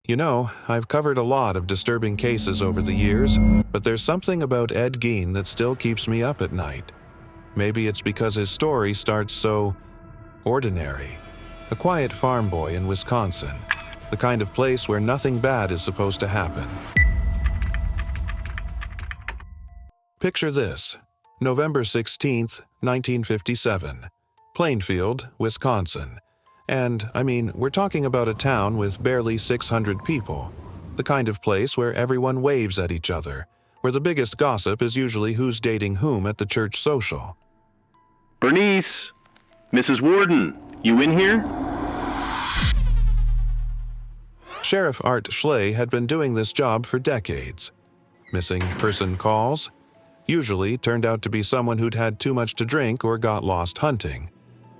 You know, I've covered a lot of disturbing cases over the years, but there's something about Ed Gein that still keeps me up at night. Maybe it's because his story starts so ordinary. A quiet farm boy in Wisconsin, the kind of place where nothing bad is supposed to happen. Picture this: November 16th, 1957, Plainfield, Wisconsin. And, we're talking about a town with barely 600 people. The kind of place where everyone waves at each other, where the biggest gossip is usually who's dating whom at the church social. Bernice! Mrs. Worden, you in here? Sheriff Art Schley had been doing this job for decades. Missing person calls usually turned out to be someone who'd had too much to drink or got lost hunting.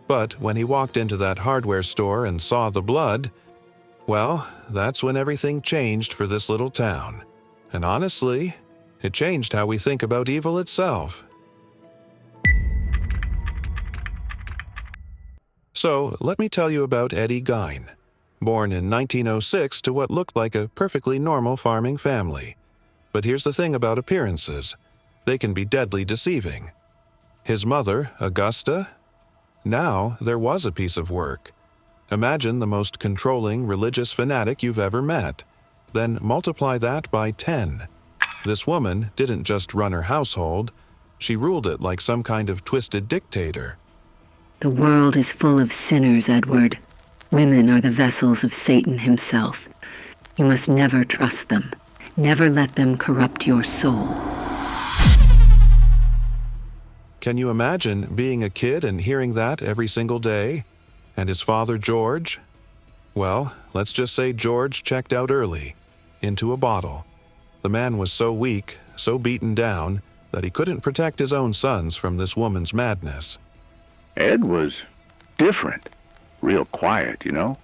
But when he walked into that hardware store and saw the blood, well, that's when everything changed for this little town. And honestly, it changed how we think about evil itself. So, let me tell you about Ed Gein. Born in 1906 to what looked like a perfectly normal farming family. But here's the thing about appearances: they can be deadly deceiving. His mother, Augusta? Now, there was a piece of work. Imagine the most controlling religious fanatic you've ever met. Then multiply that by 10. This woman didn't just run her household, she ruled it like some kind of twisted dictator. The world is full of sinners, Edward. Women are the vessels of Satan himself. You must never trust them. Never let them corrupt your soul. Can you imagine being a kid and hearing that every single day? And his father, George? Well, let's just say George checked out early, into a bottle. The man was so weak, so beaten down, that he couldn't protect his own sons from this woman's madness. Ed was different. Real quiet, you know.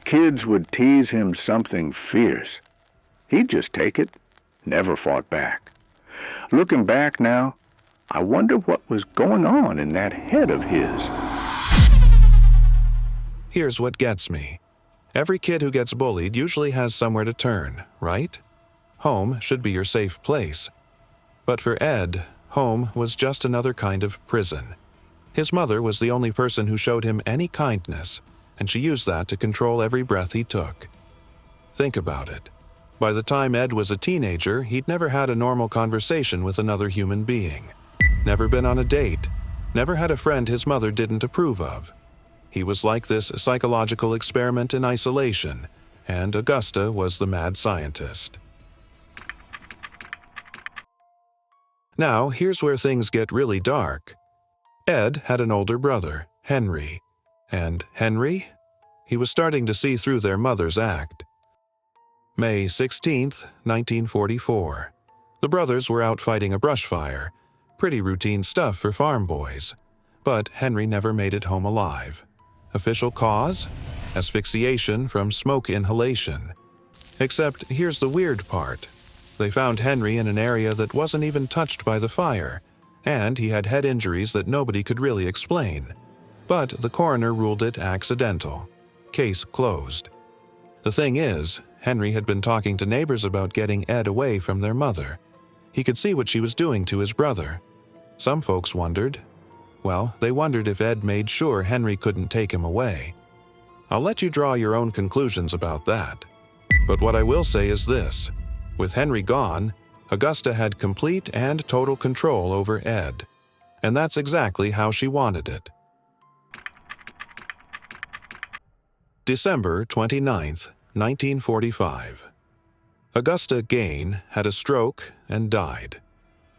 Kids would tease him something fierce. He'd just take it, never fought back. Looking back now, I wonder what was going on in that head of his. Here's what gets me. Every kid who gets bullied usually has somewhere to turn, right? Home should be your safe place. But for Ed, home was just another kind of prison. His mother was the only person who showed him any kindness, and she used that to control every breath he took. Think about it. By the time Ed was a teenager, he'd never had a normal conversation with another human being. Never been on a date. Never had a friend his mother didn't approve of. He was like this psychological experiment in isolation, and Augusta was the mad scientist. Now, here's where things get really dark. Ed had an older brother, Henry. And Henry? He was starting to see through their mother's act. May 16th, 1944. The brothers were out fighting a brush fire. Pretty routine stuff for farm boys. But Henry never made it home alive. Official cause? Asphyxiation from smoke inhalation. Except here's the weird part. They found Henry in an area that wasn't even touched by the fire, and he had head injuries that nobody could really explain. But the coroner ruled it accidental. Case closed. The thing is, Henry had been talking to neighbors about getting Ed away from their mother. He could see what she was doing to his brother. Some folks wondered. Well, they wondered if Ed made sure Henry couldn't take him away. I'll let you draw your own conclusions about that. But what I will say is this. With Henry gone, Augusta had complete and total control over Ed. And that's exactly how she wanted it. December 29th, 1945. Augusta Gein had a stroke and died.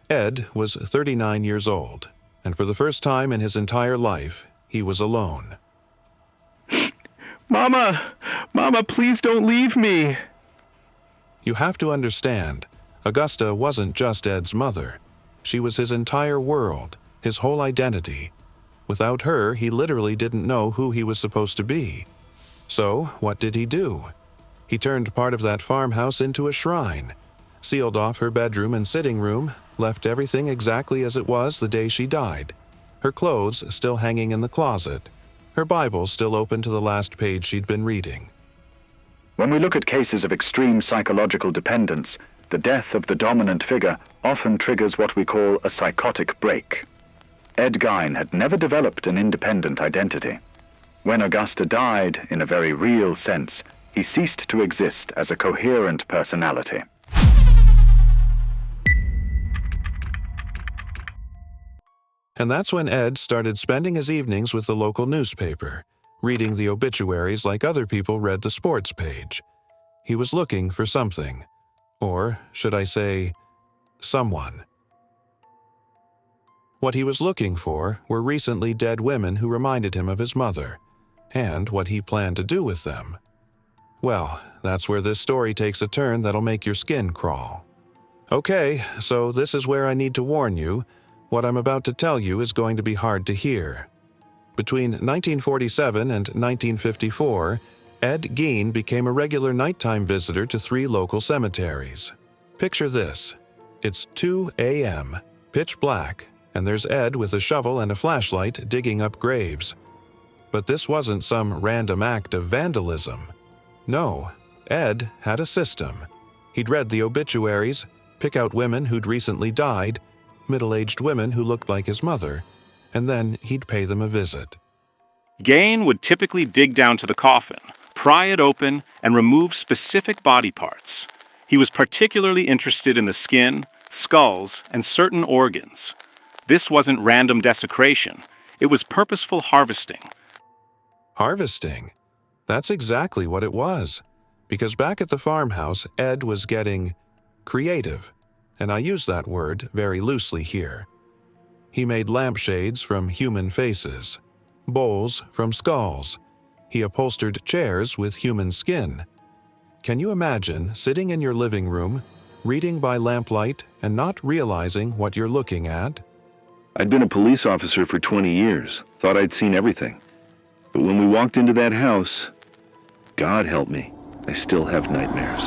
Ed was 39 years old, and for the first time in his entire life, he was alone. Mama! Mama, please don't leave me! You have to understand, Augusta wasn't just Ed's mother. She was his entire world, his whole identity. Without her, he literally didn't know who he was supposed to be. So, what did he do? He turned part of that farmhouse into a shrine, sealed off her bedroom and sitting room, left everything exactly as it was the day she died. Her clothes still hanging in the closet, her Bible still open to the last page she'd been reading. When we look at cases of extreme psychological dependence, the death of the dominant figure often triggers what we call a psychotic break. Ed Gein had never developed an independent identity. When Augusta died, in a very real sense, he ceased to exist as a coherent personality. And that's when Ed started spending his evenings with the local newspaper, reading the obituaries like other people read the sports page. He was looking for something. Or, should I say, someone. What he was looking for were recently dead women who reminded him of his mother, and what he planned to do with them. Well, that's where this story takes a turn that'll make your skin crawl. Okay, so this is where I need to warn you. What I'm about to tell you is going to be hard to hear. Between 1947 and 1954, Ed Gein became a regular nighttime visitor to 3 local cemeteries. Picture this. It's 2 a.m., pitch black, and there's Ed with a shovel and a flashlight digging up graves. But this wasn't some random act of vandalism. No, Ed had a system. He'd read the obituaries, pick out women who'd recently died, middle-aged women who looked like his mother, and then he'd pay them a visit. Gein would typically dig down to the coffin, pry it open, and remove specific body parts. He was particularly interested in the skin, skulls, and certain organs. This wasn't random desecration. It was purposeful harvesting. Harvesting? That's exactly what it was. Because back at the farmhouse, Ed was getting creative. And I use that word very loosely here. He made lampshades from human faces, bowls from skulls. He upholstered chairs with human skin. Can you imagine sitting in your living room, reading by lamplight, and not realizing what you're looking at? I'd been a police officer for 20 years, thought I'd seen everything. But when we walked into that house, God help me, I still have nightmares.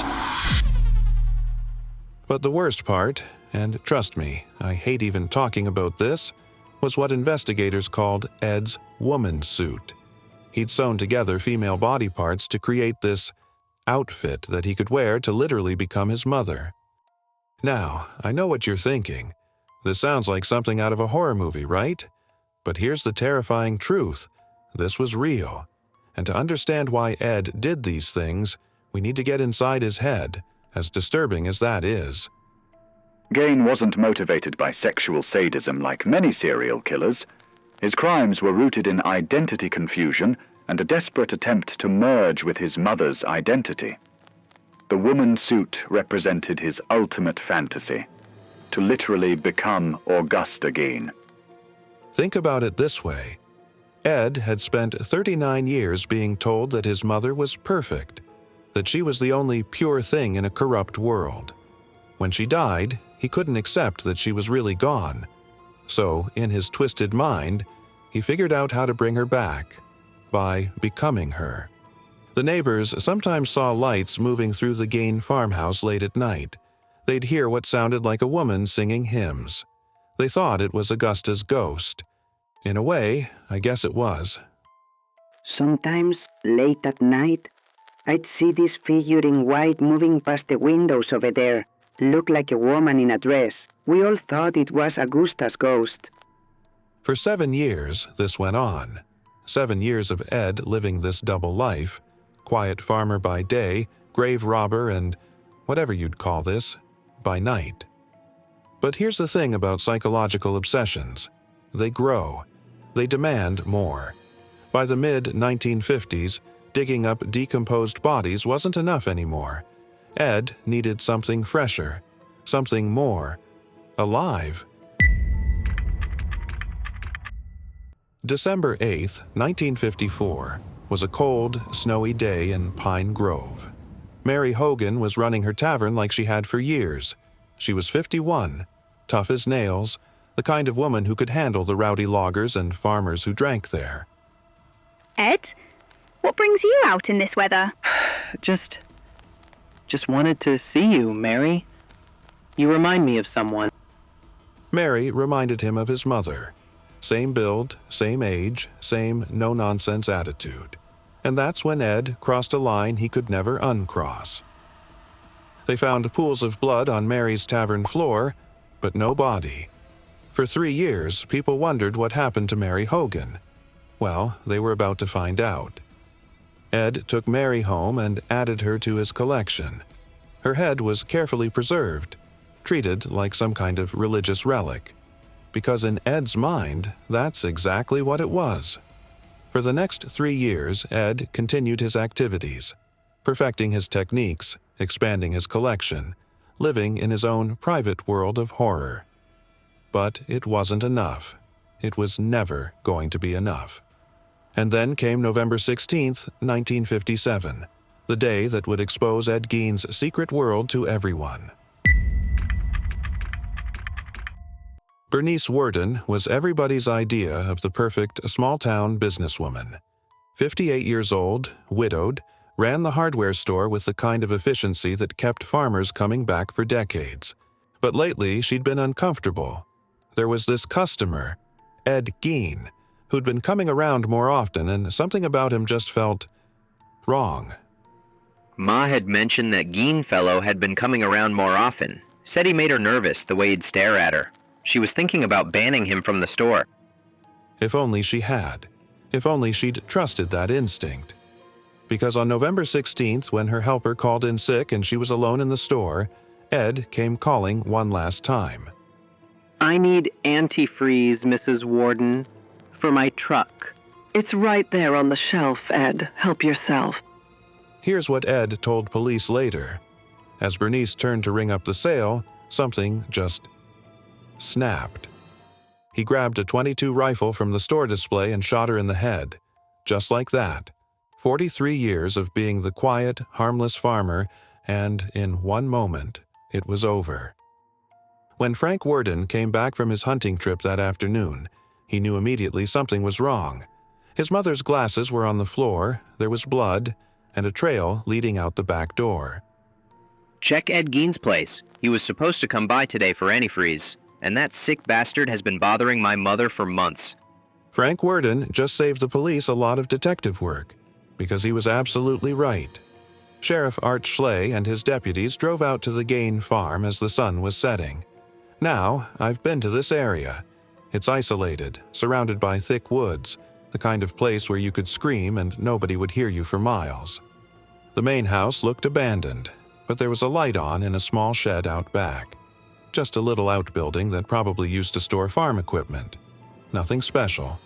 But the worst part, and trust me, I hate even talking about this, was what investigators called Ed's woman suit. He'd sewn together female body parts to create this outfit that he could wear to literally become his mother. Now, I know what you're thinking. This sounds like something out of a horror movie, right? But here's the terrifying truth. This was real. And to understand why Ed did these things, we need to get inside his head, as disturbing as that is. Gein wasn't motivated by sexual sadism like many serial killers. His crimes were rooted in identity confusion and a desperate attempt to merge with his mother's identity. The woman suit represented his ultimate fantasy, to literally become Augusta Gein. Think about it this way. Ed had spent 39 years being told that his mother was perfect, that she was the only pure thing in a corrupt world. When she died, he couldn't accept that she was really gone. So, in his twisted mind, he figured out how to bring her back, by becoming her. The neighbors sometimes saw lights moving through the Gein farmhouse late at night. They'd hear what sounded like a woman singing hymns. They thought it was Augusta's ghost. In a way, I guess it was. Sometimes, late at night, I'd see this figure in white moving past the windows over there. Looked like a woman in a dress. We all thought it was Augusta's ghost. For 7 years, this went on. 7 years of Ed living this double life. Quiet farmer by day, grave robber, and whatever you'd call this, by night. But here's the thing about psychological obsessions. They grow. They demand more. By the mid-1950s, digging up decomposed bodies wasn't enough anymore. Ed needed something fresher, something more alive. December 8, 1954, was a cold, snowy day in Pine Grove. Mary Hogan was running her tavern like she had for years. She was 51, tough as nails, the kind of woman who could handle the rowdy loggers and farmers who drank there. Ed, what brings you out in this weather? Just wanted to see you, Mary. You remind me of someone. Mary reminded him of his mother. Same build, same age, same no-nonsense attitude. And that's when Ed crossed a line he could never uncross. They found pools of blood on Mary's tavern floor, but no body. For 3 years, people wondered what happened to Mary Hogan. Well, they were about to find out. Ed took Mary home and added her to his collection. Her head was carefully preserved, treated like some kind of religious relic, because in Ed's mind, that's exactly what it was. For the next 3 years, Ed continued his activities, perfecting his techniques, expanding his collection, living in his own private world of horror. But it wasn't enough. It was never going to be enough. And then came November 16th, 1957, the day that would expose Ed Gein's secret world to everyone. Bernice Worden was everybody's idea of the perfect small-town businesswoman. 58 years old, widowed, ran the hardware store with the kind of efficiency that kept farmers coming back for decades. But lately, she'd been uncomfortable. There was this customer, Ed Gein, who'd been coming around more often, and something about him just felt wrong. Ma had mentioned that Gein fellow had been coming around more often. Said he made her nervous the way he'd stare at her. She was thinking about banning him from the store. If only she had. If only she'd trusted that instinct. Because on November 16th, when her helper called in sick and she was alone in the store, Ed came calling one last time. I need antifreeze, Mrs. Worden, for my truck. It's right there on the shelf, Ed. Help yourself. Here's what Ed told police later. As Bernice turned to ring up the sale, something just snapped. He grabbed a .22 rifle from the store display and shot her in the head. Just like that. 43 years of being the quiet, harmless farmer, and in one moment, it was over. When Frank Worden came back from his hunting trip that afternoon, he knew immediately something was wrong. His mother's glasses were on the floor, there was blood, and a trail leading out the back door. Check Ed Gein's place. He was supposed to come by today for antifreeze, and that sick bastard has been bothering my mother for months. Frank Worden just saved the police a lot of detective work, because he was absolutely right. Sheriff Art Schley and his deputies drove out to the Gein farm as the sun was setting. Now, I've been to this area. It's isolated, surrounded by thick woods, the kind of place where you could scream and nobody would hear you for miles. The main house looked abandoned, but there was a light on in a small shed out back. Just a little outbuilding that probably used to store farm equipment. Nothing special.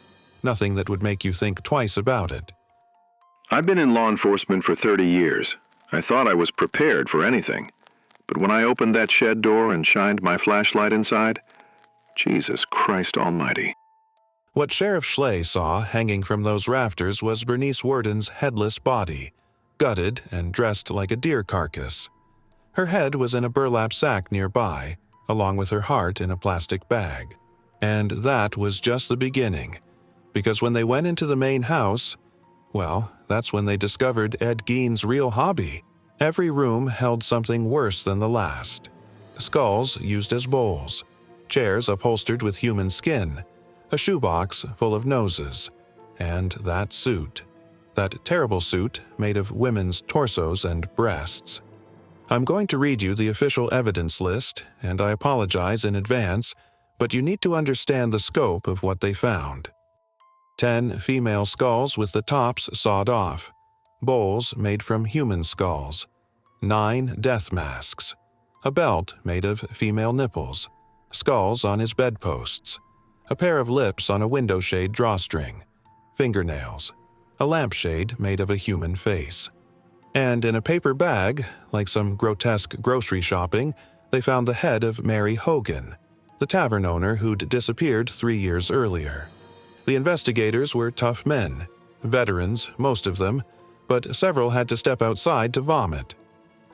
Nothing that would make you think twice about it. I've been in law enforcement for 30 years. I thought I was prepared for anything. But when I opened that shed door and shined my flashlight inside, Jesus Christ Almighty. What Sheriff Schley saw hanging from those rafters was Bernice Worden's headless body, gutted and dressed like a deer carcass. Her head was in a burlap sack nearby, along with her heart in a plastic bag. And that was just the beginning, because when they went into the main house, well, that's when they discovered Ed Gein's real hobby. Every room held something worse than the last. Skulls used as bowls, chairs upholstered with human skin, a shoebox full of noses, and that suit. That terrible suit made of women's torsos and breasts. I'm going to read you the official evidence list, and I apologize in advance, but you need to understand the scope of what they found. 10 female skulls with the tops sawed off, bowls made from human skulls, 9 death masks, a belt made of female nipples, skulls on his bedposts, a pair of lips on a window shade drawstring, fingernails, a lampshade made of a human face. And in a paper bag, like some grotesque grocery shopping, they found the head of Mary Hogan, the tavern owner who'd disappeared 3 years earlier. The investigators were tough men, veterans, most of them, but several had to step outside to vomit.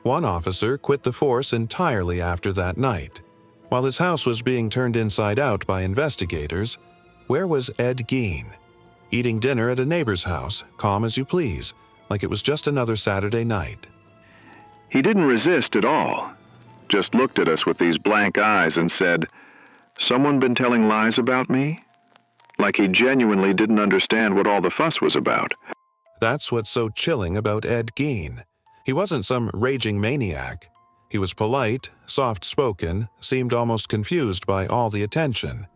One officer quit the force entirely after that night. While his house was being turned inside out by investigators, where was Ed Gein? Eating dinner at a neighbor's house, calm as you please, like it was just another Saturday night. He didn't resist at all. Just looked at us with these blank eyes and said, "Someone been telling lies about me?" Like he genuinely didn't understand what all the fuss was about. That's what's so chilling about Ed Gein. He wasn't some raging maniac. He was polite, soft-spoken, seemed almost confused by all the attention.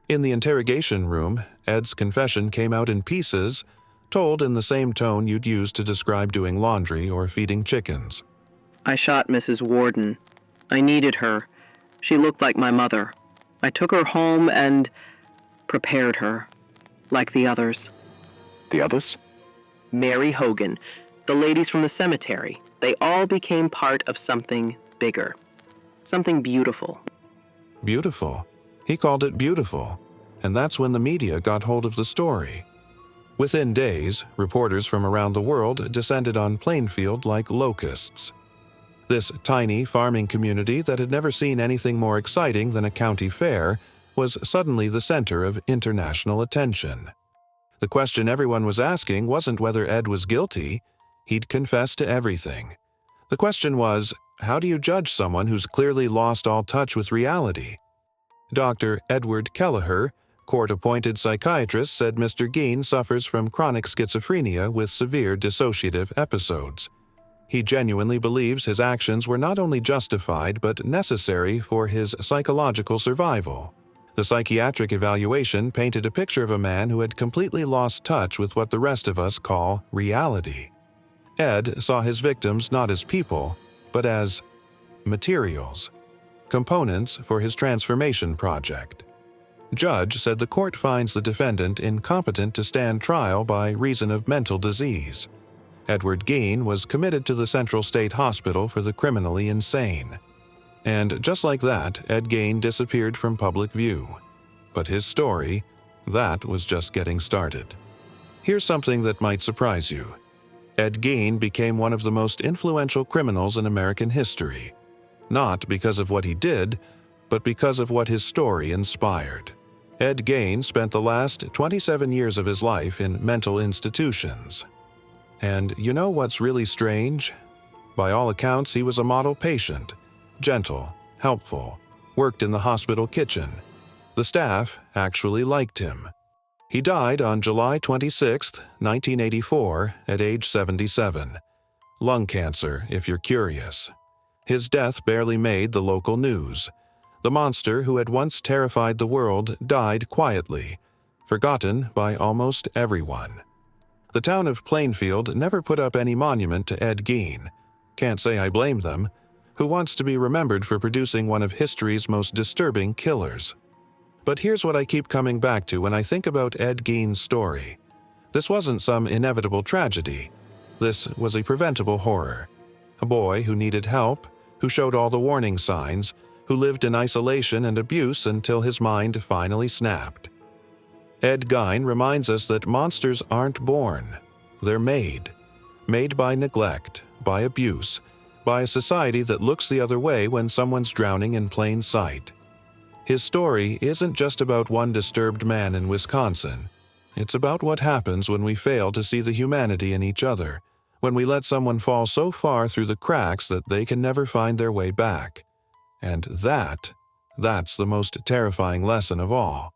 In the interrogation room, Ed's confession came out in pieces, told in the same tone you'd use to describe doing laundry or feeding chickens. I shot Mrs. Worden. I needed her. She looked like my mother. I took her home and prepared her, like the others. The others? Mary Hogan, the ladies from the cemetery. They all became part of something bigger, something beautiful. Beautiful. He called it beautiful, and that's when the media got hold of the story. Within days, reporters from around the world descended on Plainfield like locusts. This tiny farming community that had never seen anything more exciting than a county fair was suddenly the center of international attention. The question everyone was asking wasn't whether Ed was guilty. He'd confessed to everything. The question was, how do you judge someone who's clearly lost all touch with reality? Dr. Edward Kelleher, court-appointed psychiatrist, said Mr. Gein suffers from chronic schizophrenia with severe dissociative episodes. He genuinely believes his actions were not only justified but necessary for his psychological survival. The psychiatric evaluation painted a picture of a man who had completely lost touch with what the rest of us call reality. Ed saw his victims not as people, but as materials, components for his transformation project. Judge said the court finds the defendant incompetent to stand trial by reason of mental disease. Edward Gein was committed to the Central State Hospital for the criminally insane. And just like that, Ed Gein disappeared from public view. But his story, that was just getting started. Here's something that might surprise you. Ed Gein became one of the most influential criminals in American history. Not because of what he did, but because of what his story inspired. Ed Gein spent the last 27 years of his life in mental institutions. And you know what's really strange? By all accounts, he was a model patient. Gentle, helpful, worked in the hospital kitchen. The staff actually liked him. He died on July 26, 1984, at age 77. Lung cancer, if you're curious. His death barely made the local news. The monster who had once terrified the world died quietly, forgotten by almost everyone. The town of Plainfield never put up any monument to Ed Gein. Can't say I blame them. Who wants to be remembered for producing one of history's most disturbing killers? But here's what I keep coming back to when I think about Ed Gein's story. This wasn't some inevitable tragedy. This was a preventable horror. A boy who needed help, who showed all the warning signs, who lived in isolation and abuse until his mind finally snapped. Ed Gein reminds us that monsters aren't born. They're made. Made by neglect, by abuse, by a society that looks the other way when someone's drowning in plain sight. His story isn't just about one disturbed man in Wisconsin. It's about what happens when we fail to see the humanity in each other, when we let someone fall so far through the cracks that they can never find their way back. And that's the most terrifying lesson of all.